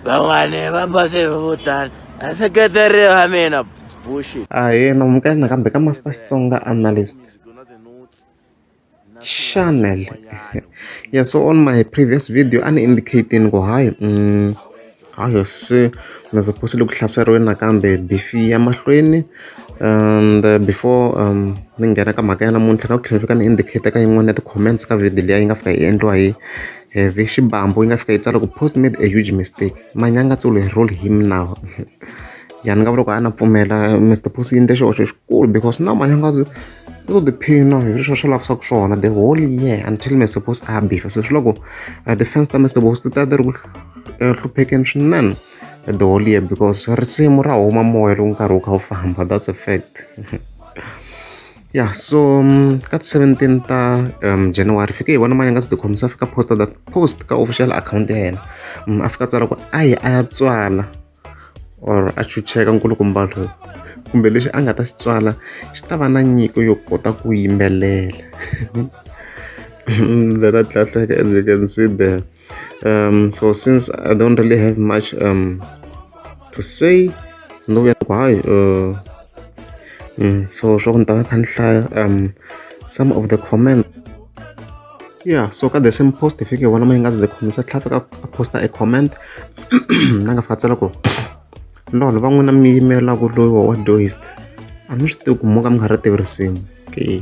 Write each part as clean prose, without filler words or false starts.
van'wani va base vo tala a seketeriwa mina bullshit. Namukela nakambe ka Master Xitsonga analyst channel. Yeah, so on my previous video ani indicating go hi se na supposed ku hlaseriwe nakambe bifi ya mahlweni, and before ni nghena ka mhaka ya namuntlha na ku tlhela fika ni indicate ka yin'wana ya ti-comments ka video leyi yi nga fika yi endliwa hi Heavy Xibambo, yi nga fika yi tsala ku post made a huge mistake, Manyangatsi will roll him now. Yani nga vula ku a na pfumela Mr. Pussy yi endle xihoxo xikulu because now Manyangatsi u to tiphina hi swilo swi lavisaka swona the whole year until Mr. Pussy a bifa. Se swi loko defense ta Mr. Pussy ti ta ti ri ku hluphekeni swinene the whole year because risimu ra huma moya loko nkarhi wu kha wu famba, that's a fact. Yeah, so ka 17 ta January fike hi vona Manyangatsi the commissar fika posta that post ka official account ya yena, a fika tsala ku a ya tswala or a chucheka nkulukumba loyi, kumbe lexi a nga ta xi tswala xi ta va na nyiko yo kota ku yimbelela. Then I tlhatlheka as we can see there. So since I don't really have much to say, no we why so sure nta kha ni hlaya some of the comments. Yeah, so ka the same post fike vona Manyangatsi the commissar tlhafika a posta a comment na nga fika tsala ku lolo va n'wina mi yimela ku loyi wa doist a ni swi tivi ku mo ka mi nga ri tivi risimu ke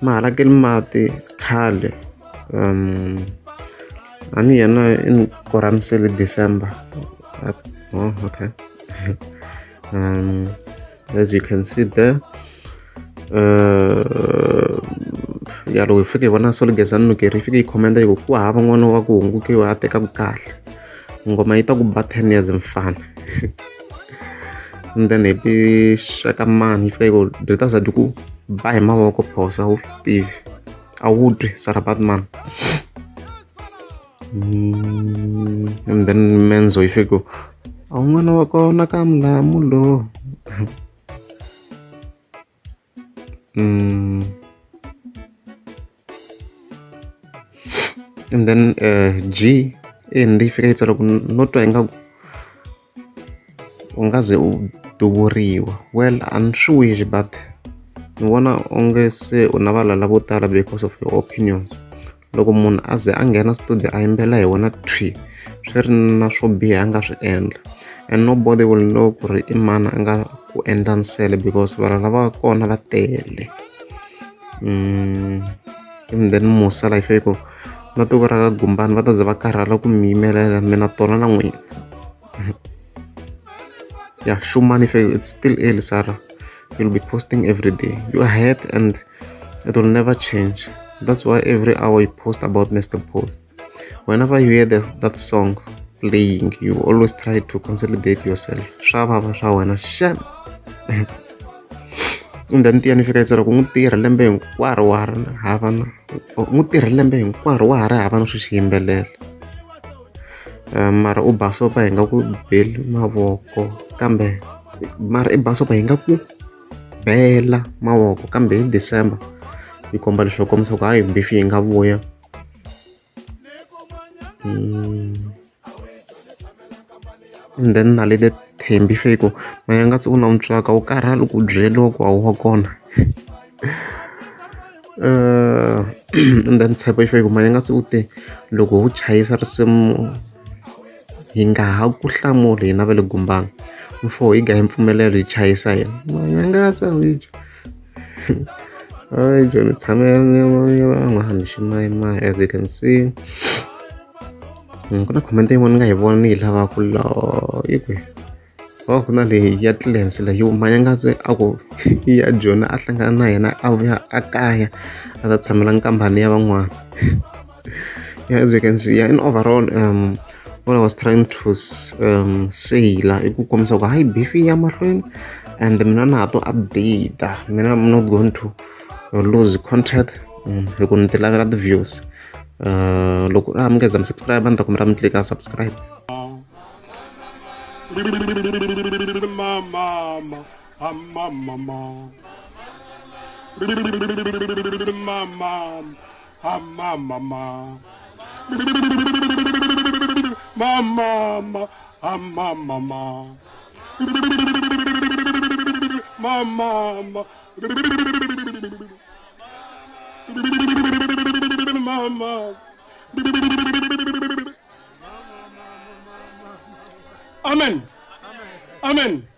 ma halakeli mati khale a ni yena in koramisele December. Oh, okay. As you can see there, ya loko hi fike hi vona Soligezani Nukeri fike yi khomenta yi ku ku hava n'wana wa ku hungukiwa a tekaku kahle, ngoma yi ta ku ba 10 years mfana. And then hi Shaka Mani yi fika yi ku Rita Zadi ku ba hi mavoko phosa a wu swi tivi a wu twi Sarabatman. And then Menzo yi fike ku a wu n'wana wa kona ka mulamu lo. And then G ndi fika yi tsala ku no twa ingaku u nga ze u duvuriwa. Well a ni swi wish but ni vona onge se u na valala vo tala because of your opinions. Loko munhu a ze a nghena studio a yimbela hi wona twi swi ri na swo biha a nga swi endla, and nobody will know ku ri i mani a nga ku endla nsele because vanhu lava kona va tele. And then Musa la fike ku na tiko ra ka Gumbani va ta ze va karhala ku mi yimelela mina tona na n'wina. Yeah, Shumani fike it's still early Sarah, you'll be posting every day, you are ahead and it will never change. That's why every hour you post about Mr. Post. Whenever you hear that song playing, you always try to consolidate yourself. Shababa shawena sham. And then tiyani fika yi tsala ku n'wi tirha lembe hinkwaro wa ha ri hava na n'wi tirha lembe hinkwaro wa ha ri hava na swi xi yimbelela, mara u basopa hi nga ku beli mavoko kambe mara i basopa hi nga ku bela mavoko kambe hi December yi komba leswi kombisa ku hayi bifi yi nga vuya. And then na le the Thembi fike ku Manyangatsi u na mutswaka wu karhala ku byeliwa ku a wu wa kona. And then Tshepo yi fike ku Manyangatsi u te loko wu chayisa risimu hi nga ha ku hlamuli hina va le Gumbani, mfo hi nga hi mpfumelelo hi chayisa yena. Manyangatsi a wu hayi Joni tshamela van'wana ximayimaya. As you can see ku na comment yin'wana ni nga hi vona ni yi lavaka yi kwe ku na leyi ya Cleanse leyi Manyangatsi a ku ya Joni a hlangana na yena a vuya a kaya a ta tshamela nkambani ya van'wana. Yeah, as you can see, yeah, in overall what I was trying to say la i ku kombisa ku hayi bifi ya mahlweni, and mina na ha to update, mina I'm not going to lose content hi ku ni ti lavela ti-views. Loko a mi nga za mi subscribe ni ta kombela mi klika subscribe. Mama, Mama, mama, mama, mama, mama. Amen. Amen.